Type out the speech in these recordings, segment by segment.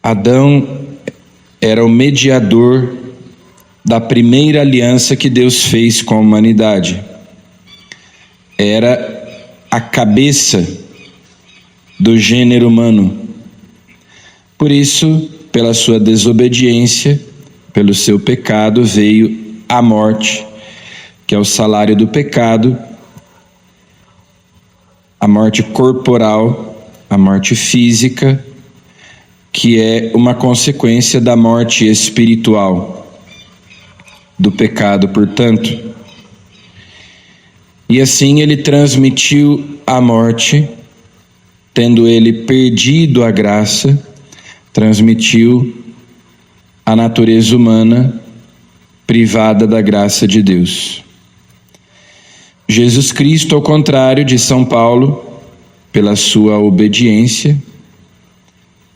Adão era o mediador da primeira aliança que Deus fez com a humanidade. Era a cabeça do gênero humano. Por isso, pela sua desobediência, pelo seu pecado, veio a morte, que é o salário do pecado, a morte corporal, a morte física, que é uma consequência da morte espiritual, do pecado, portanto. E assim ele transmitiu a morte, tendo ele perdido a graça, transmitiu a natureza humana privada da graça de Deus. Jesus Cristo, ao contrário de São Paulo, pela sua obediência,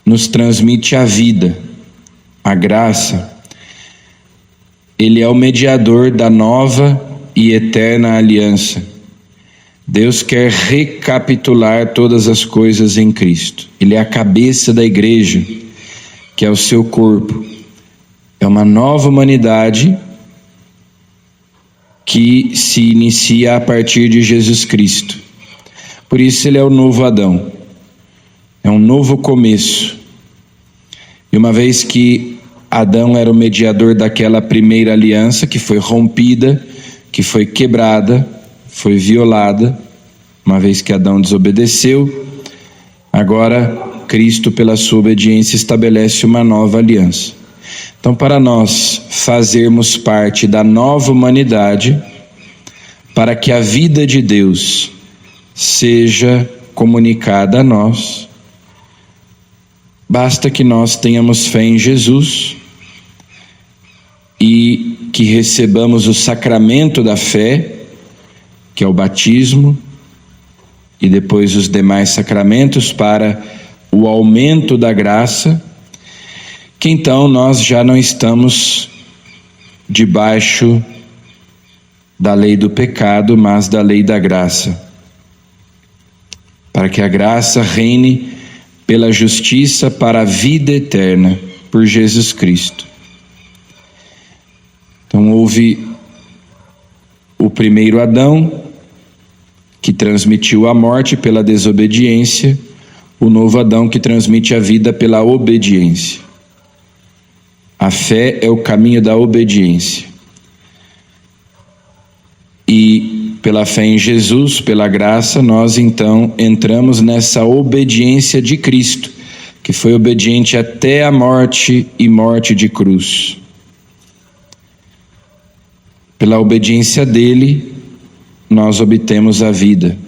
nos transmite a vida, a graça. Ele é o mediador da nova e eterna aliança. Deus quer recapitular todas as coisas em Cristo. Ele é a cabeça da igreja, que é o seu corpo. É uma nova humanidade que se inicia a partir de Jesus Cristo. Por isso ele é o novo Adão. É um novo começo. E uma vez que Adão era o mediador daquela primeira aliança que foi rompida, que foi quebrada, foi violada, uma vez que Adão desobedeceu, agora Cristo, pela sua obediência, estabelece uma nova aliança. Então, para nós fazermos parte da nova humanidade, para que a vida de Deus seja comunicada a nós, basta que nós tenhamos fé em Jesus e que recebamos o sacramento da fé, que é o batismo, e depois os demais sacramentos para o aumento da graça, que então nós já não estamos debaixo da lei do pecado, mas da lei da graça, para que a graça reine pela justiça para a vida eterna, por Jesus Cristo. Então houve o primeiro Adão, que transmitiu a morte pela desobediência, o novo Adão que transmite a vida pela obediência. A fé é o caminho da obediência. E pela fé em Jesus, pela graça, nós então entramos nessa obediência de Cristo, que foi obediente até a morte e morte de cruz. Pela obediência dele, nós obtemos a vida,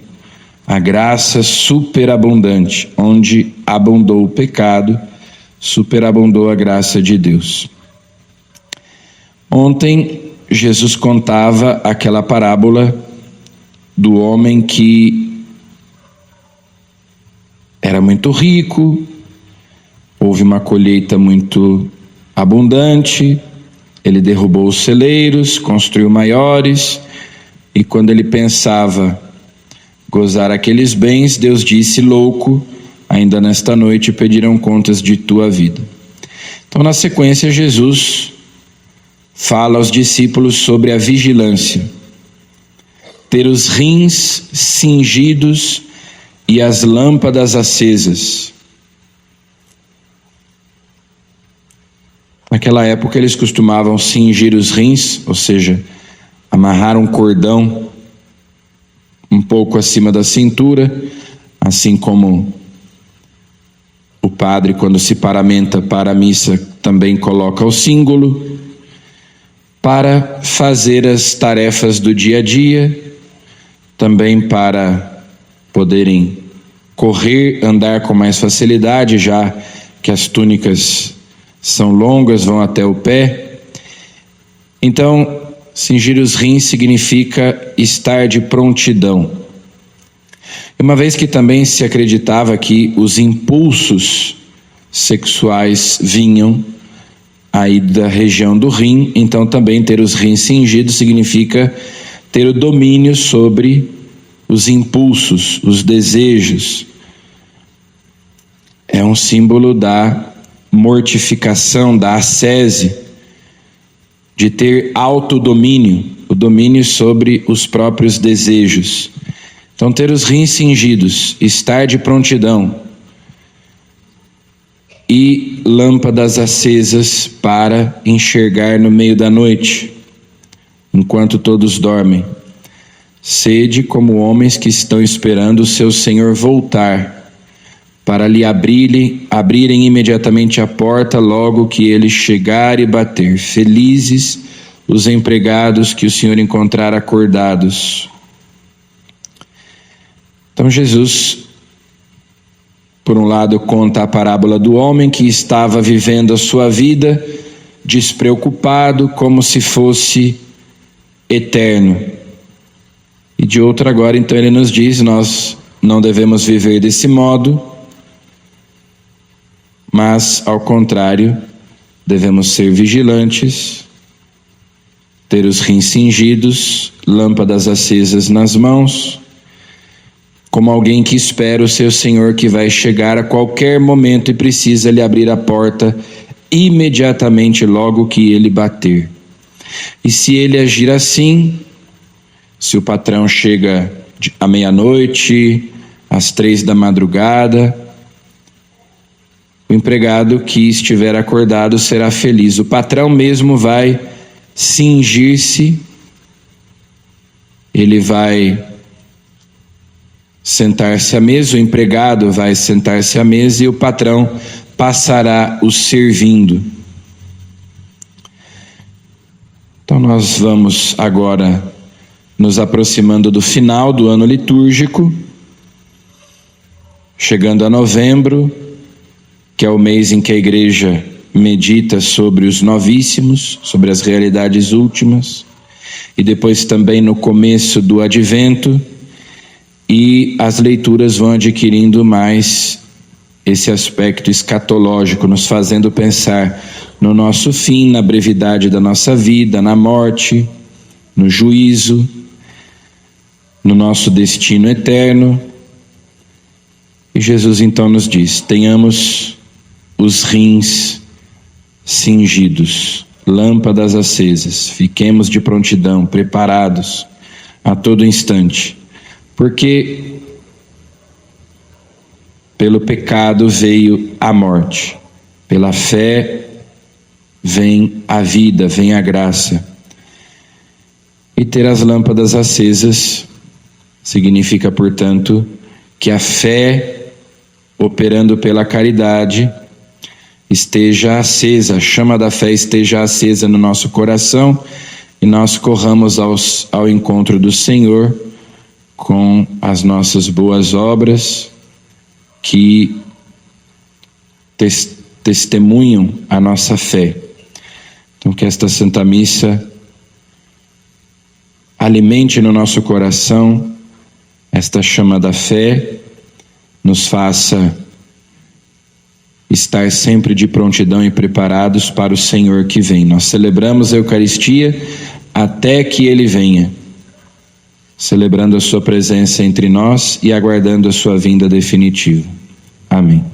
a graça superabundante, onde abundou o pecado, superabundou a graça de Deus. Ontem, Jesus contava aquela parábola do homem que era muito rico, houve uma colheita muito abundante, ele derrubou os celeiros, construiu maiores, e quando ele pensava gozar aqueles bens, Deus disse: louco, ainda nesta noite pedirão contas de tua vida. Então, na sequência, Jesus fala aos discípulos sobre a vigilância, ter os rins cingidos e as lâmpadas acesas. Naquela época eles costumavam cingir os rins, ou seja, amarrar um cordão um pouco acima da cintura, assim como o padre, quando se paramenta para a missa, também coloca o símbolo, para fazer as tarefas do dia a dia, também para poderem correr, andar com mais facilidade, já que as túnicas são longas, vão até o pé. Então, cingir os rins significa estar de prontidão. Uma vez que também se acreditava que os impulsos sexuais vinham aí da região do rim, então também ter os rins cingidos significa ter o domínio sobre os impulsos, os desejos. É um símbolo da mortificação, da ascese, de ter autodomínio, o domínio sobre os próprios desejos. Então, ter os rins cingidos, estar de prontidão e lâmpadas acesas para enxergar no meio da noite, enquanto todos dormem. Sede como homens que estão esperando o seu Senhor voltar, para lhe abrirem imediatamente a porta logo que ele chegar e bater. Felizes os empregados que o Senhor encontrar acordados. Então Jesus, por um lado, conta a parábola do homem que estava vivendo a sua vida despreocupado, como se fosse eterno. E de outro agora, então, ele nos diz, nós não devemos viver desse modo, mas, ao contrário, devemos ser vigilantes, ter os rins cingidos, lâmpadas acesas nas mãos, como alguém que espera o seu Senhor que vai chegar a qualquer momento e precisa lhe abrir a porta imediatamente logo que ele bater. E se ele agir assim, se o patrão chega à meia-noite, às 3 da madrugada, o empregado que estiver acordado será feliz. O patrão mesmo vai cingir-se, ele vai sentar-se à mesa, o empregado vai sentar-se à mesa e o patrão passará o servindo. Então nós vamos agora nos aproximando do final do ano litúrgico, chegando a novembro, que é o mês em que a igreja medita sobre os novíssimos, sobre as realidades últimas, e depois também no começo do advento, e as leituras vão adquirindo mais esse aspecto escatológico, nos fazendo pensar no nosso fim, na brevidade da nossa vida, na morte, no juízo, no nosso destino eterno. E Jesus então nos diz: tenhamos os rins cingidos, lâmpadas acesas, fiquemos de prontidão, preparados a todo instante, porque pelo pecado veio a morte, pela fé vem a vida, vem a graça. E ter as lâmpadas acesas significa, portanto, que a fé, operando pela caridade, esteja acesa, a chama da fé esteja acesa no nosso coração e nós corramos ao encontro do Senhor com as nossas boas obras que testemunham a nossa fé. Então, que esta Santa Missa alimente no nosso coração esta chama da fé, nos faça estar sempre de prontidão e preparados para o Senhor que vem. Nós celebramos a Eucaristia até que Ele venha, celebrando a sua presença entre nós e aguardando a sua vinda definitiva. Amém.